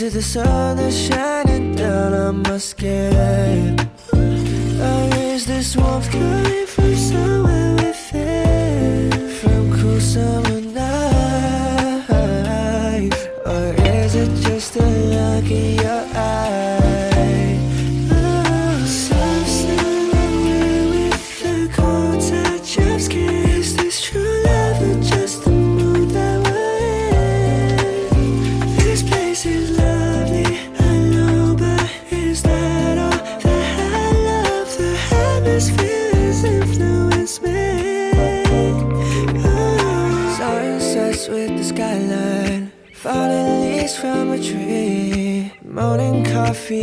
Is it the sun that's shining down on my skin? Or is this warmth coming from somewhere within? From cool summer nights? Or is it just a look in your eye? Soft summer with the cold touch of skin. Is this true love or just the mood that we're in? This place is lovely, I know, but is that all that I love? The atmosphere has influenced me. Sunsets with the skyline, falling leaves from a tree, morning coffee